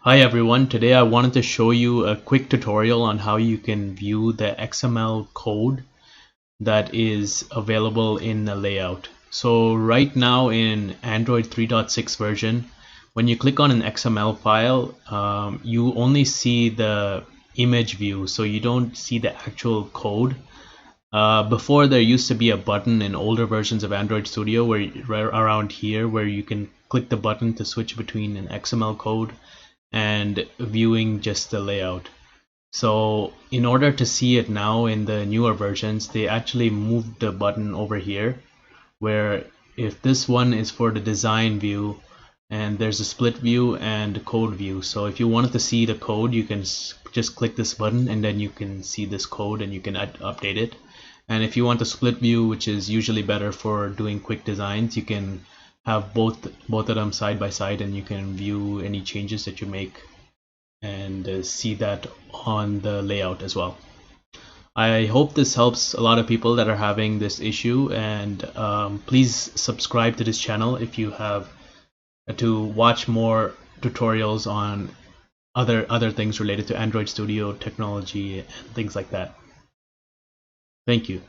Hi everyone, today I wanted to show you a quick tutorial on how you can view the XML code that is available in the layout. So right now in Android 3.6 version, when you click on an XML file, you only see the image view, so you don't see the actual code. Before there used to be a button in older versions of Android Studio where right around here where you can click the button to switch between an XML code and viewing just the layout. So in order to see it now in the newer versions, they actually moved the button over here, where if this one is for the design view, and there's a split view and code view. So if you wanted to see the code, you can just click this button and then you can see this code and you can update it. And if you want a split view, which is usually better for doing quick designs, you can have both of them side by side and you can view any changes that you make and see that on the layout as well. I hope this helps a lot of people that are having this issue, and please subscribe to this channel if you have to watch more tutorials on other things related to Android Studio technology and things like that. Thank you.